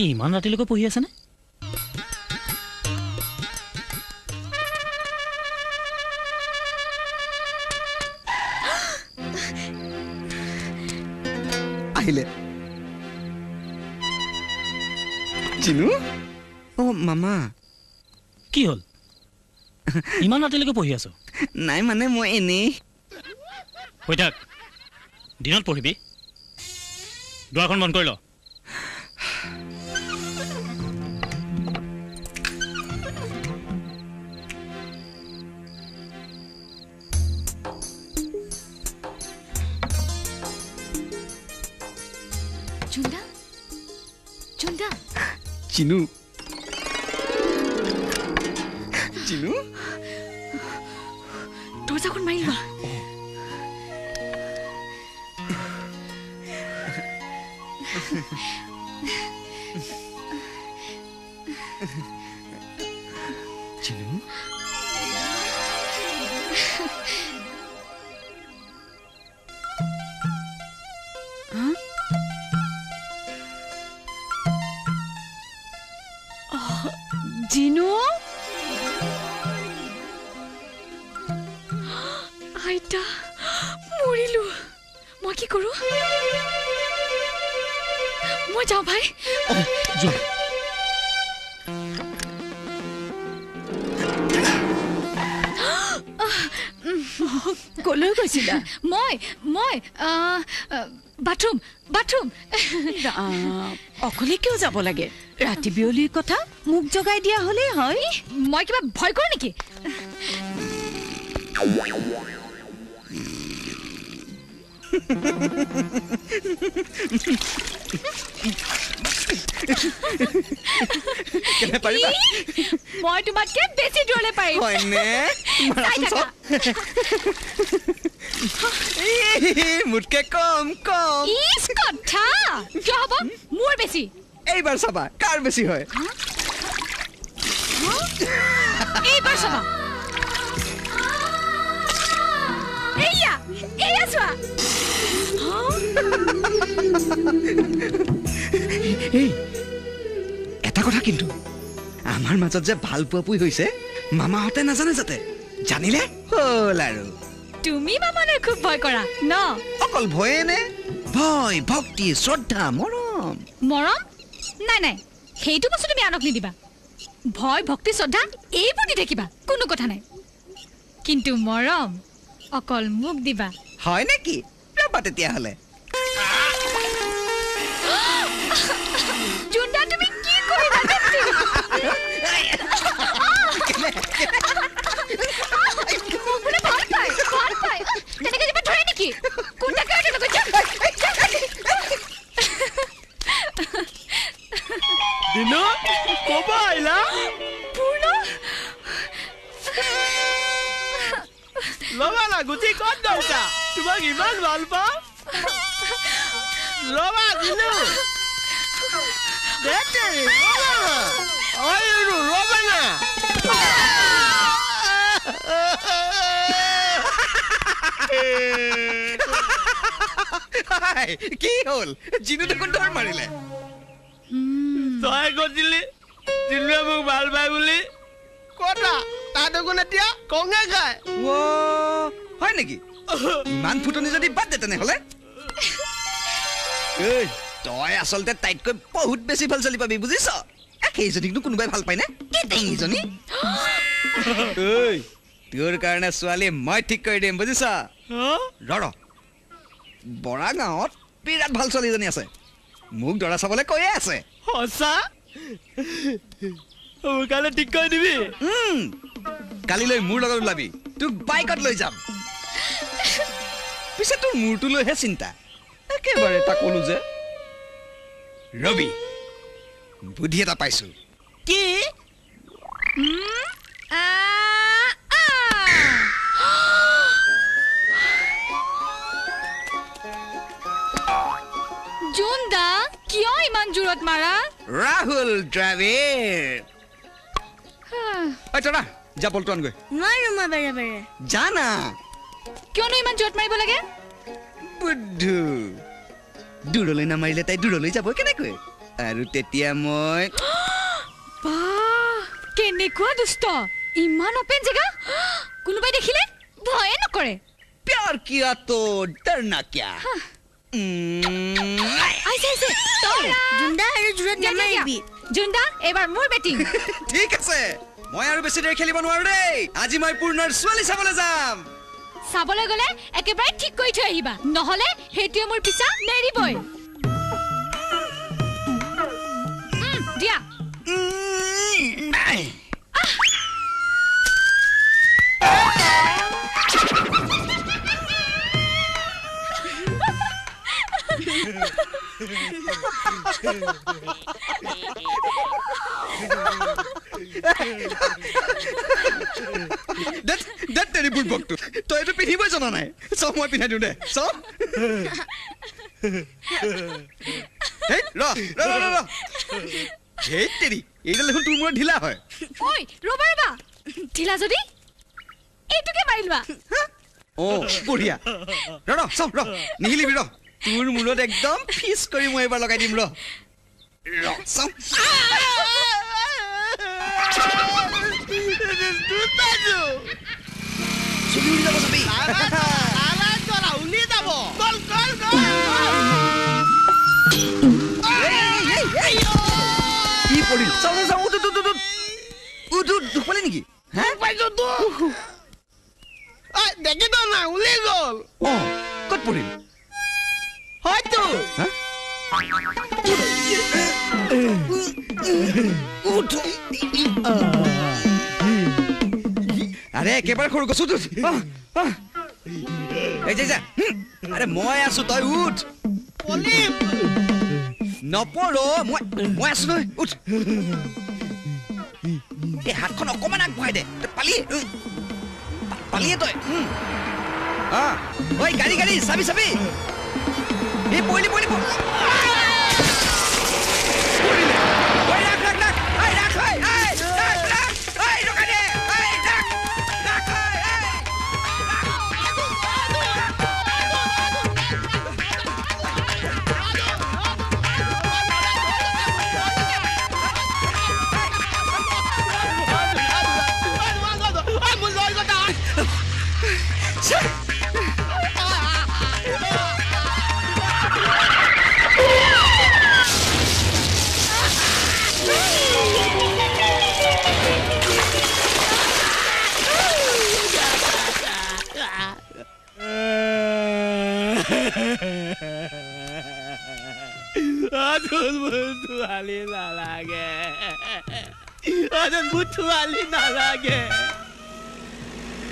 ইমান ৰাতিলৈকে পঢ়ি আছেনে? আহিলে জিনু। অ মামা কি হ'ল? ইমান ৰাতিলৈকে পঢ়ি আছো? নাই মানে মই এনেই। হৈ থাক, দিনত পঢ়িবি। দুৱাৰখন বন্ধ কৰি ল। চুন্দা চুন্দা জিনু জিনু দৰজাখন মাৰি লোৱা। জিনু জিনু আইতা মৰিলো। মই কি কৰো? মই যাওঁ ভাই। কলৈ গৈছিলা? মই বাথৰুম বাথৰুম। অকলে কিয় যাব লাগে? ৰাতি বিয়লিৰ কথা মোক জগাই দিয়া হলেই হয়। মই কিবা ভয় কৰো নেকি? মই তোমাতকে বেছি দূৰলৈ পাৰিম। মোতকে কম কম। ইস কথা কিয় হ'ব? মোৰ বেছি। এইবাৰ চাবা কাৰ বেছি হয়। এইবাৰ চাবা। এইয়া এইয়া চোৱা। এটা কথা কিন্তু আমাৰ মাজত যে ভাল পোৱাপুই হৈছে মামাহঁতে নাজানে যাতে। জানিলে হ'ল আৰু। তুমি মামালৈ খুব ভয় কৰা ন? অকল ভয়ে নে? ভয় ভক্তি শ্ৰদ্ধা মৰম। মৰম নাই নাই, সেইটো বস্তু তুমি আনক নিদিবা। ভয় ভক্তি শ্ৰদ্ধা এইবোৰ দি থাকিবা, কোনো কথা নাই। কিন্তু মৰম অকল মোক দিবা। হয় নেকি? ৰবা তেতিয়াহ'লে। জুন্দা তুমি কি কৰিলা? ভাল পায় তেনেকে কিবা ধৰে নেকি? কোনটা কাৰণে দিনু ক'ব আহিলা? পূৰ্ণ ল'বা না গুটি ক'ত দৌকা? তোমাক ইমান ভাল পাওঁ। ল'বা দিনু। ৰবা না। কি হ'ল? জিনু দেখোন দৌৰ মাৰিলে। তই কৈছিলি জিনুৱে মোক ভাল পায় বুলি। কটা তাই দেখোন এতিয়া কঙে খায়। হয় নেকি? ইমান ফুটনি যদি বাদ দে তেনেহ'লে। তই আচলতে তাইতকৈ বহুত বেছি ভাল চলি পাবি বুজিছ। সেইজনীকনো কোনোবাই ভাল পায় নে? এইজনী তোৰ কাৰণে ছোৱালী মই ঠিক কৰি দিম বুজিছ। ৰ বৰা গাঁৱত বিৰাট ভাল ছোৱালীজনী আছে, মোক দৰা চাবলৈ কৈয়ে আছে। সঁচা? মোৰ কাৰণে ঠিক কৰি দিবি? কালিলৈ মোৰ লগত ওলাবি, তোক বাইকত লৈ যাম। পিছে তোৰ মূৰটো লৈহে চিন্তা। একেবাৰে তাক ক'লো যে ৰবি বুদ্ধি এটা পাইছো। কি? জুন্দা কিয় ইমান জোৰত মাৰা? ৰাহুল দ্ৰাবিড়। তৰা যা বলটো আনগৈ। নোৱাৰো মই বাৰে বাৰে। জানা কিয়নো ইমান জোৰত মাৰিব লাগে? বুদ্ধু দূৰলৈ নামাৰিলে তাই দূৰলৈ যাব কেনেকৈ? আৰু তেতিয়া মই বাহ কেনেকুৱা দুষ্ট ইমান অপেন জেগা কোনোবাই দেখিলে ভয়ে নকৰে प्यार किया तो डरना क्या আইছে তোৰা জুন্দা আৰু জুৰত নামাৰিবি জুন্দা এবাৰ মোৰ বেটিং ঠিক আছে মই আৰু বেছি দেৰি খেলিব নোৱাৰো দেই আজি মই পূৰ্ণৰ ছোৱালী চাবলৈ যাম চাবলৈ গলে একেবাৰে ঠিক কৰি থৈ আহিবা নহলে হেতুৱে মোৰ পিছা নেৰিবই দিয়া that terrible book to to eto pinhibo jana nai so moi pinhai diu de so hey lo hey teri eidal dekhun tur mura dhila hoy oi roba dhila jodi etuke marilwa oh budhiya ro so ro nihilibi ro tur mulot ekdom fish kori moi ebar lagai dim ro so Sugi uli jabo sabi. Ala jora uli jabo. Gol. Hey. Ki poril? Sa ud pale niki? Ha? Paiso tu. Ai, dekhi to na uli gol. Oh, kot poril? Hoy tu. Ha? Ud. আরে কেবাৰ খৰ গছু তুই এই যা আৰে মই আছো তই উঠ পলিপ নপৰো মই আছো তই উঠ এই হাতখন অকমান আগবঢ়াই দে পালিয়ে তই ঐ গাড়ী চাবি এই পইলি Aduh, butuh alih nak lagi.